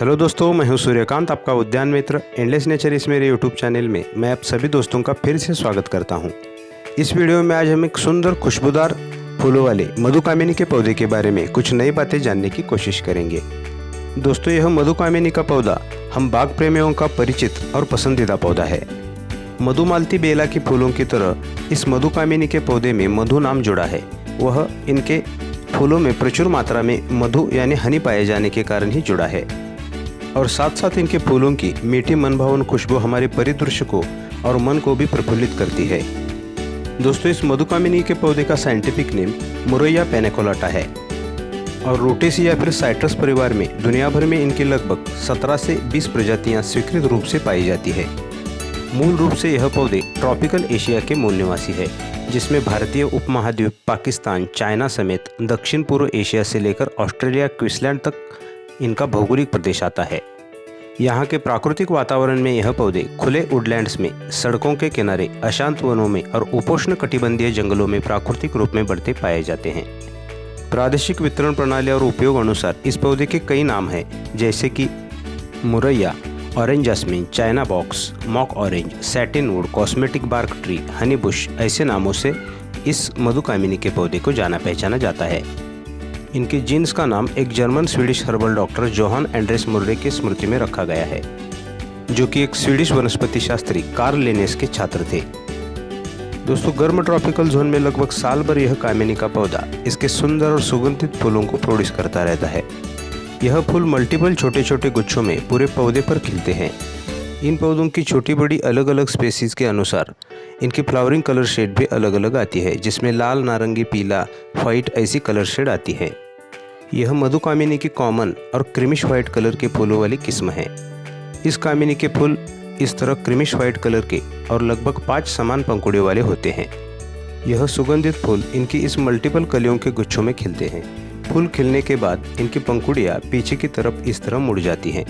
Hello दोस्तों, मैं हूं सूर्यकांत, आपका उद्यान मित्र एंडलेस नेचर। इस मेरे यूट्यूब चैनल में मैं आप सभी दोस्तों का फिर से स्वागत करता हूं। इस वीडियो में आज हम एक सुंदर खुशबूदार फूलों वाले मधुकामिनी के पौधे के बारे में कुछ नई बातें जानने की कोशिश करेंगे। दोस्तों, यह मधुकामिनी का पौधा हम बाग प्रेमियों का परिचित और पसंदीदा पौधा है। मधुमालती बेला के फूलों की तरह इस मधुकामिनी के पौधे में मधु नाम जुड़ा है। वह इनके फूलों में प्रचुर मात्रा में मधु यानी हनी पाए जाने के कारण ही जुड़ा है और साथ साथ इनके फूलों की मीठी मनभावन खुशबू हमारे परिदृश्य को और मन को भी प्रफुल्लित करती है। दोस्तों, इस मधुकामिनी के पौधे का साइंटिफिक नेम मुरैया पेनिकोलाटा है और रोटेसी या फिर साइट्रस परिवार में दुनिया भर में इनकी लगभग 17 से 20 प्रजातियां स्वीकृत रूप से पाई जाती है। मूल रूप से यह पौधे ट्रॉपिकल एशिया के मूल निवासी है, जिसमें भारतीय उपमहाद्वीप, पाकिस्तान, चाइना समेत दक्षिण पूर्व एशिया से लेकर ऑस्ट्रेलिया, क्वींसलैंड तक इनका भौगोलिक प्रदेश आता है। यहाँ के प्राकृतिक वातावरण में यह पौधे खुले वुडलैंड्स में, सड़कों के किनारे, अशांत वनों में और उपोष्ण कटिबंधीय जंगलों में प्राकृतिक रूप में बढ़ते पाए जाते हैं। प्रादेशिक वितरण प्रणाली और उपयोग अनुसार इस पौधे के कई नाम हैं, जैसे कि murraya, orange jasmine, China box, mock orange, satin wood, cosmetic bark tree, honey bush. ऐसे नामों से इस मधुकामिनी के पौधे को जाना पहचाना जाता है। इनके जीन्स का नाम एक German Swedish herbal doctor Johann Andreas Murray की स्मृति में रखा गया है, जो कि एक स्वीडिश वनस्पति शास्त्री कार्ल लिनेस के छात्र थे। दोस्तों, गर्म ट्रॉपिकल जोन में लगभग साल भर यह कामिनी का पौधा इसके सुंदर और सुगंधित फूलों को प्रोड्यूस करता रहता है। यह फूल मल्टीपल छोटे छोटे गुच्छों में पूरे पौधे पर खिलते हैं। इन पौधों की छोटी बड़ी अलग अलग स्पेसीज के अनुसार इनकी फ्लावरिंग कलर शेड भी अलग अलग आती है, जिसमें लाल, नारंगी, पीला, व्हाइट ऐसी कलर शेड आती है। यह मधुकामिनी की कॉमन और क्रीमिश व्हाइट कलर के फूलों वाली किस्म है। इस कामिनी के फूल इस तरह क्रीमिश व्हाइट कलर के और लगभग 5 समान पंखुड़ियों वाले होते हैं। यह सुगंधित फूल इनकी इस मल्टीपल कलियों के गुच्छों में खिलते हैं। फूल खिलने के बाद इनकी पंखुड़ियाँ पीछे की तरफ इस तरह मुड़ जाती हैं।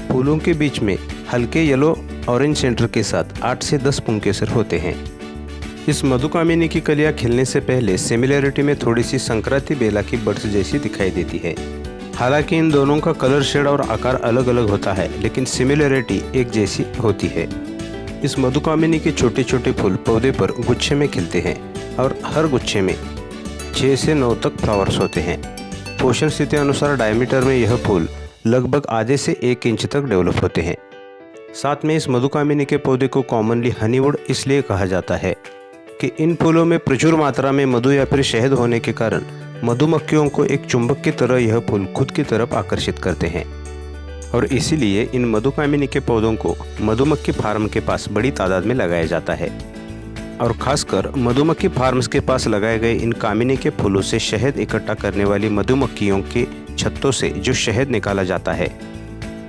फूलों के बीच में हल्के येलो ऑरेंज सेंटर के साथ 8 से 10 पुंकेसर होते हैं। इस मधुकामिनी की कलियां खिलने से पहले सिमिलैरिटी में थोड़ी सी संक्रांति बेला की बड्स जैसी दिखाई देती है। हालांकि इन दोनों का कलर शेड और आकार अलग अलग होता है, लेकिन सिमिलैरिटी एक जैसी होती है। इस मधुकामिनी के छोटे छोटे फूल पौधे पर गुच्छे में खिलते हैं और हर गुच्छे में 6 से 9 तक फ्लावर्स होते हैं। पोषण स्थिति अनुसार डायमीटर में यह फूल लगभग आधे से 1 इंच तक डेवलप होते हैं। साथ में इस मधुकामिनी के पौधे को कॉमनली हनीवुड इसलिए कहा जाता है कि इन फूलों में प्रचुर मात्रा में मधु या फिर शहद होने के कारण मधुमक्खियों को एक चुंबक की तरह यह फूल खुद की तरफ आकर्षित करते हैं और इसीलिए इन मधुकामिनी के पौधों को मधुमक्खी फार्म के पास बड़ी तादाद में लगाया जाता है। और खासकर मधुमक्खी फार्म्स के पास लगाए गए इन कामिनी के फूलों से शहद इकट्ठा करने वाली मधुमक्खियों के छत्तों से जो शहद निकाला जाता है,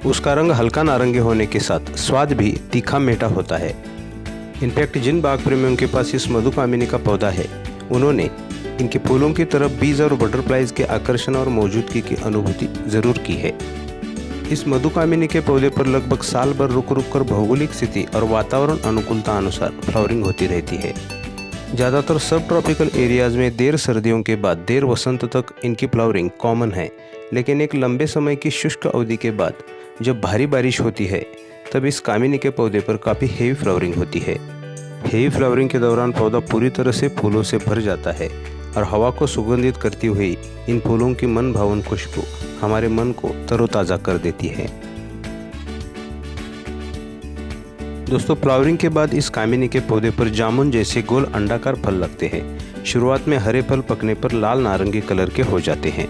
उसका रंग हल्का नारंगी होने के साथ स्वाद भी तीखा मीठा होता है। इनफैक्ट जिन बाग प्रेमियों के पास इस मधुकामिनी का पौधा है, उन्होंने इनके फूलों की तरफ बीज और बटरफ्लाइज के आकर्षण और मौजूदगी की अनुभूति जरूर की है। इस मधुकामिनी के पौधे पर लगभग साल भर रुक रुक कर भौगोलिक स्थिति और वातावरण अनुकूलता अनुसार फ्लावरिंग होती रहती है। ज़्यादातर सब ट्रॉपिकल एरियाज में देर सर्दियों के बाद देर वसंत तक इनकी फ्लावरिंग कॉमन है, लेकिन एक लंबे समय की शुष्क अवधि के बाद जब भारी बारिश होती है, तब इस कामिनी के पौधे पर काफ़ी हेवी फ्लावरिंग होती है। हेवी फ्लावरिंग के दौरान पौधा पूरी तरह से फूलों से भर जाता है और हवा को सुगंधित करती हुई इन फूलों की मन भावन खुशबू हमारे मन को तरोताज़ा कर देती है। दोस्तों, फ्लावरिंग के बाद इस कामिनी के पौधे पर जामुन जैसे गोल अंडाकार फल लगते हैं। शुरुआत में हरे फल पकने पर लाल नारंगी कलर के हो जाते हैं।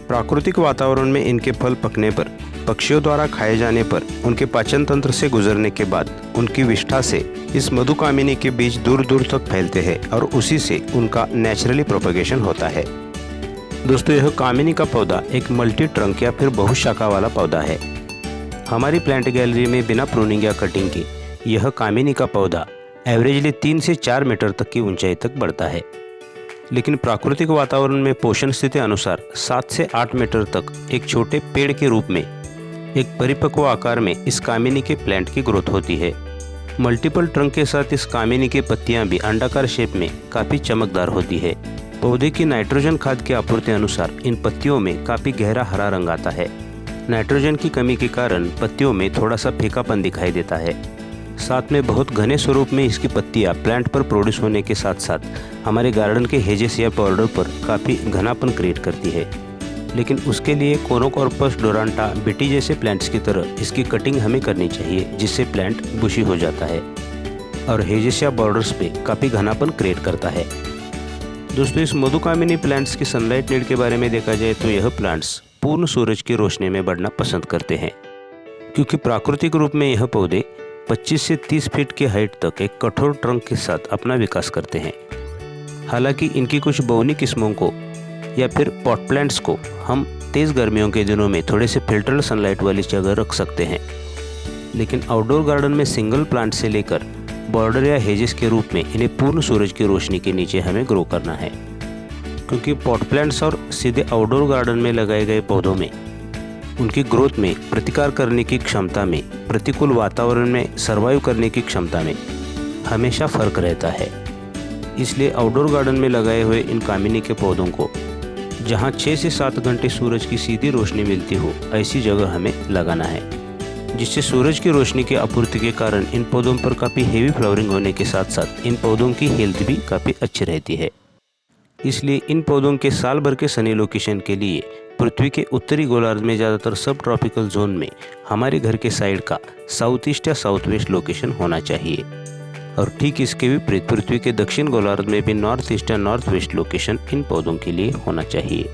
प्राकृतिक वातावरण में इनके फल पकने पर, पक्षियों द्वारा खाए जाने पर, उनके पाचन तंत्र से गुजरने के बाद उनकी विष्ठा से इस मधुकामिनी के बीज दूर दूर तक फैलते हैं और उसी से उनका नेचुरली प्रोपगेशन होता है। दोस्तों, यह कामिनी का पौधा एक मल्टी ट्रंक या फिर बहुशाखा वाला पौधा है। हमारी प्लांट गैलरी में बिना प्रूनिंग या कटिंग की यह कामिनी का पौधा एवरेजली 3 से 4 मीटर तक की ऊंचाई तक बढ़ता है, लेकिन प्राकृतिक वातावरण में पोषण स्थिति अनुसार 7 से 8 मीटर तक एक छोटे पेड़ के रूप में एक परिपक्व आकार में इस कामिनी के प्लांट की ग्रोथ होती है। मल्टीपल ट्रंक के साथ इस कामिनी की पत्तियां भी अंडाकार शेप में काफ़ी चमकदार होती है। पौधे की नाइट्रोजन खाद की आपूर्ति अनुसार इन पत्तियों में काफ़ी गहरा हरा रंग आता है। नाइट्रोजन की कमी के कारण पत्तियों में थोड़ा सा फीकापन दिखाई देता है। साथ में बहुत घने स्वरूप में इसकी पत्तियां प्लांट पर प्रोड्यूस होने के साथ साथ हमारे गार्डन के हेजेसिया बॉर्डर पर काफ़ी घनापन क्रिएट करती है। लेकिन उसके लिए कोनोकॉर्पस डोरांटा बीटी जैसे प्लांट्स की तरह इसकी कटिंग हमें करनी चाहिए, जिससे प्लांट बुशी हो जाता है और हेजेसिया बॉर्डर्स पे काफ़ी घनापन क्रिएट करता है। दोस्तों, इस मधुकामिनी प्लांट्स की सनलाइट नीड के बारे में देखा जाए तो यह प्लांट्स पूर्ण सूरज की रोशनी में बढ़ना पसंद करते हैं, क्योंकि प्राकृतिक रूप में यह पौधे 25 से 30 फीट की हाइट तक एक कठोर ट्रंक के साथ अपना विकास करते हैं। हालांकि इनकी कुछ बौनी किस्मों को या फिर पॉट प्लांट्स को हम तेज़ गर्मियों के दिनों में थोड़े से फिल्टर्ड सनलाइट वाली जगह रख सकते हैं, लेकिन आउटडोर गार्डन में सिंगल प्लांट से लेकर बॉर्डर या हेजेस के रूप में इन्हें पूर्ण सूरज की रोशनी के नीचे हमें ग्रो करना है, क्योंकि पॉट प्लांट्स और सीधे आउटडोर गार्डन में लगाए गए पौधों में उनकी ग्रोथ में, प्रतिकार करने की क्षमता में, प्रतिकूल वातावरण में सर्वाइव करने की क्षमता में हमेशा फ़र्क रहता है। इसलिए आउटडोर गार्डन में लगाए हुए इन कामिनी के पौधों को जहां 6 से 7 घंटे सूरज की सीधी रोशनी मिलती हो, ऐसी जगह हमें लगाना है, जिससे सूरज की रोशनी की आपूर्ति के कारण इन पौधों पर काफ़ी हेवी फ्लावरिंग होने के साथ साथ इन पौधों की हेल्थ भी काफ़ी अच्छी रहती है। इसलिए इन पौधों के साल भर के सनी लोकेशन के लिए पृथ्वी के उत्तरी गोलार्ध में ज़्यादातर सब ट्रॉपिकल जोन में हमारे घर के साइड का साउथ ईस्ट या साउथ वेस्ट लोकेशन होना चाहिए, और ठीक इसके विपरीत पृथ्वी के दक्षिण गोलार्ध में भी नॉर्थ ईस्ट या नॉर्थ वेस्ट लोकेशन इन पौधों के लिए होना चाहिए।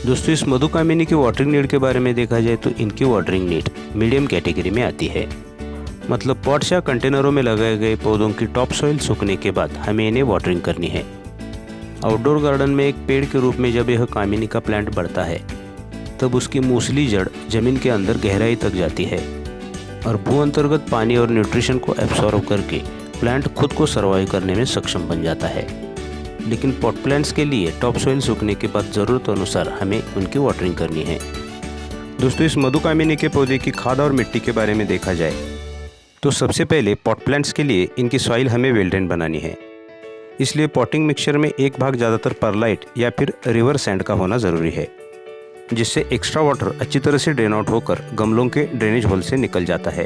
दोस्तों, इस मधुकामिनी की वाटरिंग नीड के बारे में देखा जाए तो इनकी वाटरिंग नीड मीडियम कैटेगरी में आती है। मतलब पॉट्स या कंटेनरों में लगाए गए पौधों की टॉप सॉइल सूखने के बाद हमें इन्हें वाटरिंग करनी है। आउटडोर गार्डन में एक पेड़ के रूप में जब यह कामिनी का प्लांट बढ़ता है, तब उसकी मूसली जड़ जमीन के अंदर गहराई तक जाती है और भू अंतर्गत पानी और न्यूट्रिशन को एब्सॉर्ब करके प्लांट खुद को सर्वाइव करने में सक्षम बन जाता है। लेकिन पॉट प्लांट्स के लिए टॉप सॉइल सूखने के बाद ज़रूरत अनुसार हमें उनकी वाटरिंग करनी है। दोस्तों, इस मधुकामिनी के पौधे की खाद और मिट्टी के बारे में देखा जाए तो सबसे पहले पॉट प्लांट्स के लिए इनकी सॉइल हमें वेल ड्रेन बनानी है। इसलिए पॉटिंग मिक्सचर में एक भाग ज़्यादातर परलाइट या फिर रिवर सैंड का होना ज़रूरी है, जिससे एक्स्ट्रा वाटर अच्छी तरह से ड्रेन आउट होकर गमलों के ड्रेनेज होल से निकल जाता है।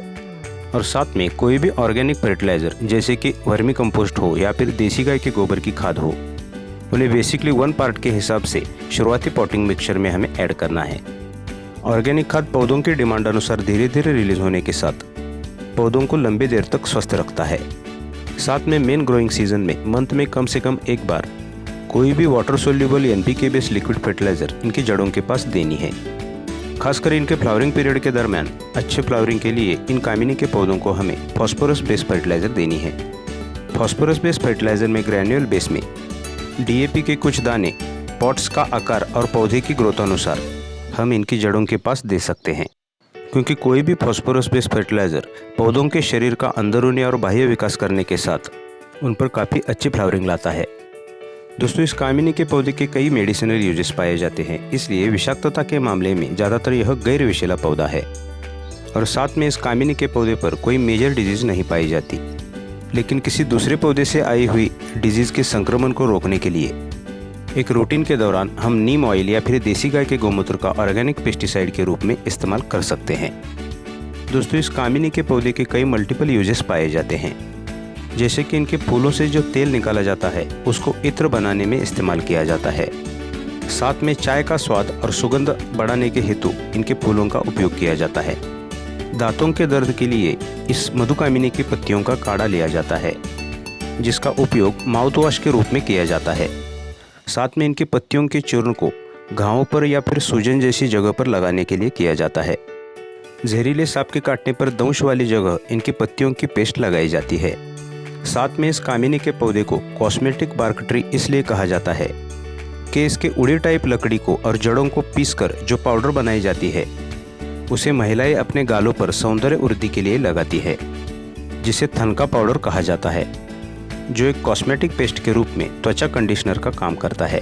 और साथ में कोई भी ऑर्गेनिक फर्टिलाइज़र जैसे कि वर्मी कंपोस्ट हो या फिर देसी गाय के गोबर की खाद हो, उन्हें बेसिकली 1 पार्ट के हिसाब से शुरुआती पॉटिंग मिक्सचर में हमें ऐड करना है। ऑर्गेनिक खाद पौधों की डिमांड अनुसार धीरे धीरे रिलीज होने के साथ पौधों को लंबी देर तक स्वस्थ रखता है। साथ में मेन ग्रोइंग सीजन में मंथ में कम से कम एक बार कोई भी water soluble NPK based liquid fertiliser इनकी जड़ों के पास देनी है। खासकर इनके फ्लावरिंग पीरियड के दरमियान अच्छे फ्लावरिंग के लिए इन कामिनी के पौधों को हमें फॉस्फोरस बेस्ड फर्टिलाइजर देनी है। फॉस्फोरस बेस्ड फर्टिलाइजर में ग्रैन्युअल बेस में डीएपी के कुछ दाने पॉट्स का आकार और पौधे की ग्रोथ अनुसार हम इनकी जड़ों के पास दे सकते हैं, क्योंकि कोई भी फॉस्फोरस बेस्ड फर्टिलाइजर पौधों के शरीर का अंदरूनी और बाह्य विकास करने के साथ उन पर काफ़ी अच्छी फ्लावरिंग लाता है। दोस्तों, इस कामिनी के पौधे के कई मेडिसिनल यूजेस पाए जाते हैं, इसलिए विषाक्तता के मामले में ज़्यादातर यह गैर विषैला पौधा है। और साथ में इस कामिनी के पौधे पर कोई मेजर डिजीज़ नहीं पाई जाती, लेकिन किसी दूसरे पौधे से आई हुई डिजीज़ के संक्रमण को रोकने के लिए एक रूटीन के दौरान हम नीम ऑयल या फिर देसी गाय के गोमूत्र का ऑर्गेनिक पेस्टिसाइड के रूप में इस्तेमाल कर सकते हैं। दोस्तों, इस कामिनी के पौधे के कई मल्टीपल यूजेस पाए जाते हैं, जैसे कि इनके फूलों से जो तेल निकाला जाता है उसको इत्र बनाने में इस्तेमाल किया जाता है। साथ में चाय का स्वाद और सुगंध बढ़ाने के हेतु इनके फूलों का उपयोग किया जाता है। दांतों के दर्द के लिए इस मधुकामिनी की पत्तियों का काढ़ा लिया जाता है, जिसका उपयोग माउथ वॉश के रूप में किया जाता है। साथ में इनकी पत्तियों के चूर्ण को घावों पर या फिर सूजन जैसी जगह पर लगाने के लिए किया जाता है। जहरीले सांप के काटने पर दंश वाली जगह इनकी पत्तियों की पेस्ट लगाई जाती है। साथ में इस कामिनी के पौधे को कॉस्मेटिक बार्क ट्री इसलिए कहा जाता है कि इसके उड़ी टाइप लकड़ी को और जड़ों को पीसकर जो पाउडर बनाई जाती है उसे महिलाएं अपने गालों पर सौंदर्य वृद्धि के लिए लगाती है, जिसे थनका पाउडर कहा जाता है, जो एक कॉस्मेटिक पेस्ट के रूप में त्वचा कंडीशनर का काम करता है।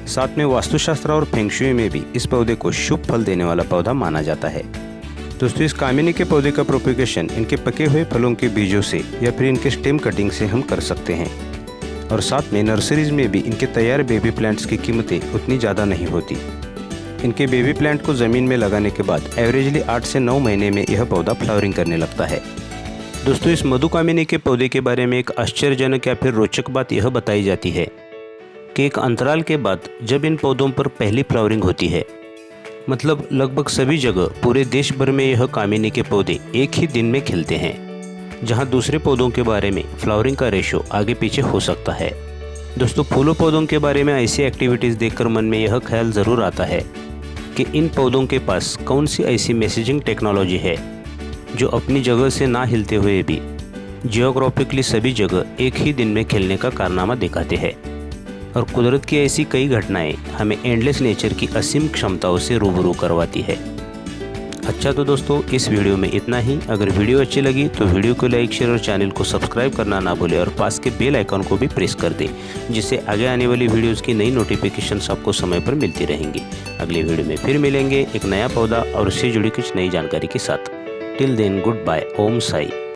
साथ में वास्तुशास्त्र और फेंगशुई में भी इस पौधे को शुभ फल देने वाला पौधा माना जाता है। दोस्तों, इस कामिनी के पौधे का प्रोपेगेशन इनके पके हुए फलों के बीजों से या फिर इनके स्टेम कटिंग से हम कर सकते हैं। और साथ में नर्सरीज में भी इनके तैयार बेबी प्लांट्स की कीमतें उतनी ज़्यादा नहीं होती, इनके बेबी प्लांट को ज़मीन में लगाने के बाद एवरेजली 8 से 9 महीने में यह पौधा फ्लावरिंग करने लगता है। दोस्तों, इस मधुकामिनी के पौधे के बारे में एक आश्चर्यजनक या फिर रोचक बात यह बताई जाती है कि एक अंतराल के बाद जब इन पौधों पर पहली फ्लावरिंग होती है, मतलब लगभग सभी जगह पूरे देश भर में यह कामिनी के पौधे एक ही दिन में खिलते हैं, जहां दूसरे पौधों के बारे में फ्लावरिंग का रेशो आगे पीछे हो सकता है। दोस्तों, फूलों पौधों के बारे में ऐसी एक्टिविटीज़ देखकर मन में यह ख्याल ज़रूर आता है कि इन पौधों के पास कौन सी ऐसी मैसेजिंग टेक्नोलॉजी है जो अपनी जगह से ना हिलते हुए भी जियोग्राफिकली सभी जगह एक ही दिन में खिलने का कारनामा दिखाते हैं। और कुदरत की ऐसी कई घटनाएं हमें एंडलेस नेचर की असीम क्षमताओं से रूबरू करवाती है। अच्छा, तो दोस्तों इस वीडियो में इतना ही। अगर वीडियो अच्छी लगी तो वीडियो को लाइक, शेयर और चैनल को सब्सक्राइब करना ना भूलें और पास के बेल आइकन को भी प्रेस कर दें, जिससे आगे आने वाली वीडियोस की नई नोटिफिकेशंस आपको समय पर मिलती रहेंगी। अगले वीडियो में फिर मिलेंगे एक नया पौधा और उससे जुड़ी कुछ नई जानकारी के साथ। टिल देन, गुड बाय, ओम साई।